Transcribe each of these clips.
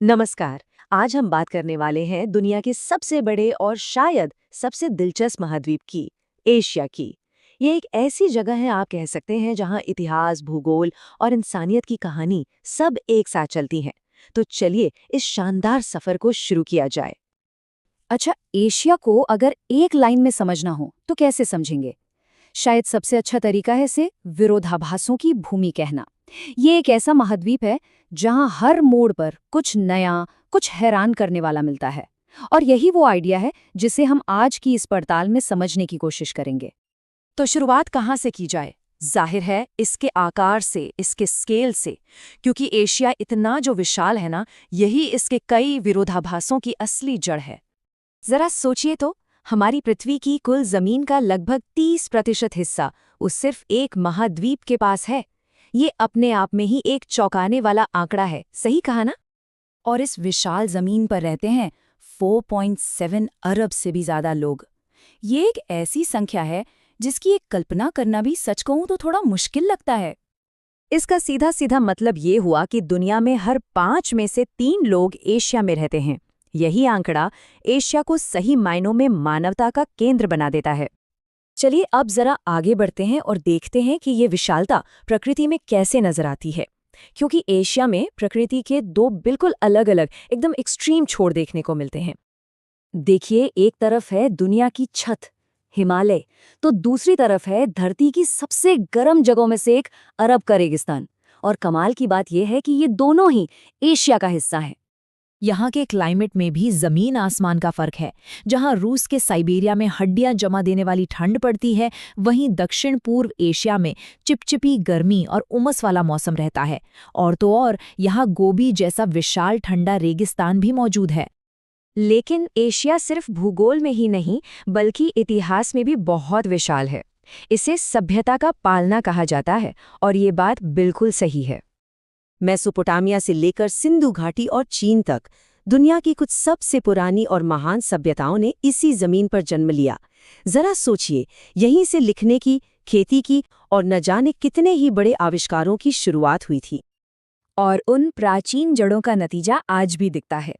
नमस्कार। आज हम बात करने वाले हैं दुनिया के सबसे बड़े और शायद सबसे दिलचस्प महाद्वीप की, एशिया की। ये एक ऐसी जगह है, आप कह सकते हैं, जहां इतिहास, भूगोल और इंसानियत की कहानी सब एक साथ चलती हैं। तो चलिए इस शानदार सफर को शुरू किया जाए। अच्छा, एशिया को अगर एक लाइन में समझना हो तो कैसे समझेंगे? शायद सबसे अच्छा तरीका है इसे विरोधाभासों की भूमि कहना। ये एक ऐसा महाद्वीप है जहां हर मोड़ पर कुछ नया, कुछ हैरान करने वाला मिलता है। और यही वो आइडिया है जिसे हम आज की इस पड़ताल में समझने की कोशिश करेंगे। तो शुरुआत कहाँ से की जाए? जाहिर है इसके आकार से, इसके स्केल से। क्योंकि एशिया इतना जो विशाल है ना, यही इसके कई विरोधाभासों की असली जड़ है। जरा सोचिए तो, हमारी पृथ्वी की कुल जमीन का लगभग 30% हिस्सा उस सिर्फ एक महाद्वीप के पास है। ये अपने आप में ही एक चौंकाने वाला आंकड़ा है, सही कहा ना? और इस विशाल जमीन पर रहते हैं 4.7 अरब से भी ज्यादा लोग। ये एक ऐसी संख्या है जिसकी एक कल्पना करना भी सच कहूं तो थोड़ा मुश्किल लगता है। इसका सीधा सीधा मतलब ये हुआ कि दुनिया में हर 5 में से 3 लोग एशिया में रहते हैं। यही आंकड़ा एशिया को सही मायनों में मानवता का केंद्र बना देता है। चलिए अब जरा आगे बढ़ते हैं और देखते हैं कि ये विशालता प्रकृति में कैसे नजर आती है। क्योंकि एशिया में प्रकृति के दो बिल्कुल अलग अलग, एकदम एक्सट्रीम छोर देखने को मिलते हैं। देखिए, एक तरफ है दुनिया की छत, हिमालय, तो दूसरी तरफ है धरती की सबसे गर्म जगहों में से एक, अरब का रेगिस्तान। और कमाल की बात यह है कि ये दोनों ही एशिया का हिस्सा हैं। यहाँ के क्लाइमेट में भी जमीन आसमान का फर्क है। जहाँ रूस के साइबेरिया में हड्डियां जमा देने वाली ठंड पड़ती है, वहीं दक्षिण पूर्व एशिया में चिपचिपी गर्मी और उमस वाला मौसम रहता है। और तो और यहाँ गोबी जैसा विशाल ठंडा रेगिस्तान भी मौजूद है। लेकिन एशिया सिर्फ भूगोल में ही नहीं, बल्कि इतिहास में भी बहुत विशाल है। इसे सभ्यता का पालना कहा जाता है, और ये बात बिल्कुल सही है। मेसोपोटामिया से लेकर सिंधु घाटी और चीन तक दुनिया की कुछ सबसे पुरानी और महान सभ्यताओं ने इसी जमीन पर जन्म लिया। जरा सोचिए, यहीं से लिखने की, खेती की और न जाने कितने ही बड़े आविष्कारों की शुरुआत हुई थी। और उन प्राचीन जड़ों का नतीजा आज भी दिखता है।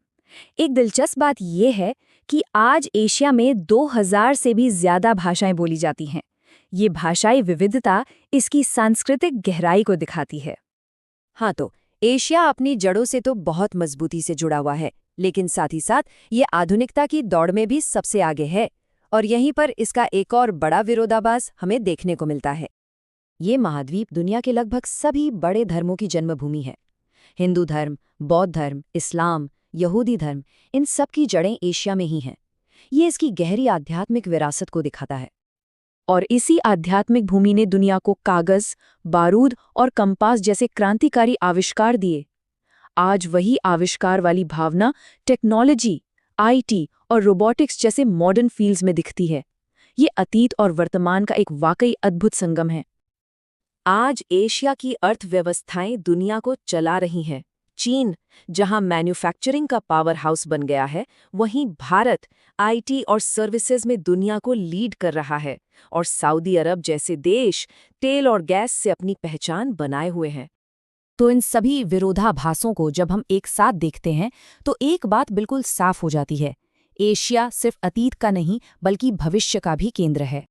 एक दिलचस्प बात यह है कि आज एशिया में 2000 से भी ज्यादा भाषाएं बोली जाती हैं। ये भाषाई विविधता इसकी सांस्कृतिक गहराई को दिखाती है। हाँ, तो एशिया अपनी जड़ों से तो बहुत मजबूती से जुड़ा हुआ है, लेकिन साथ ही साथ ये आधुनिकता की दौड़ में भी सबसे आगे है। और यहीं पर इसका एक और बड़ा विरोधाभास हमें देखने को मिलता है। ये महाद्वीप दुनिया के लगभग सभी बड़े धर्मों की जन्मभूमि है। हिंदू धर्म, बौद्ध धर्म, इस्लाम, यहूदी धर्म, इन सब की जड़ें एशिया में ही हैं। ये इसकी गहरी आध्यात्मिक विरासत को दिखाता है। और इसी आध्यात्मिक भूमि ने दुनिया को कागज, बारूद और कंपास जैसे क्रांतिकारी आविष्कार दिए। आज वही आविष्कार वाली भावना टेक्नोलॉजी, आईटी और रोबोटिक्स जैसे मॉडर्न फील्ड्स में दिखती है। ये अतीत और वर्तमान का एक वाकई अद्भुत संगम है। आज एशिया की अर्थव्यवस्थाएं दुनिया को चला रही हैं। चीन, जहां मैन्युफैक्चरिंग का पावर हाउस बन गया है, वहीं भारत आईटी और सर्विसेज में दुनिया को लीड कर रहा है। और सऊदी अरब जैसे देश तेल और गैस से अपनी पहचान बनाए हुए हैं। तो इन सभी विरोधाभासों को जब हम एक साथ देखते हैं तो एक बात बिल्कुल साफ हो जाती है। एशिया सिर्फ अतीत का नहीं बल्कि भविष्य का भी केंद्र है।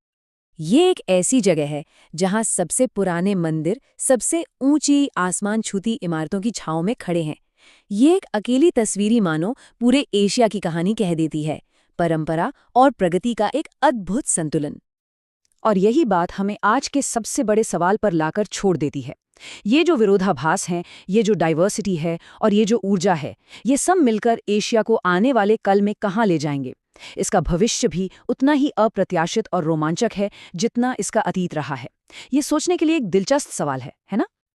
ये एक ऐसी जगह है जहां सबसे पुराने मंदिर सबसे ऊंची आसमान छूती इमारतों की छांव में खड़े हैं। ये एक अकेली तस्वीरी मानो पूरे एशिया की कहानी कह देती है, परंपरा और प्रगति का एक अद्भुत संतुलन। और यही बात हमें आज के सबसे बड़े सवाल पर लाकर छोड़ देती है। ये जो विरोधाभास हैं, ये जो डाइवर्सिटी है और ये जो ऊर्जा है, ये सब मिलकर एशिया को आने वाले कल में कहाँ ले जाएंगे? इसका भविष्य भी उतना ही अप्रत्याशित और रोमांचक है जितना इसका अतीत रहा है। ये सोचने के लिए एक दिलचस्प सवाल है ना?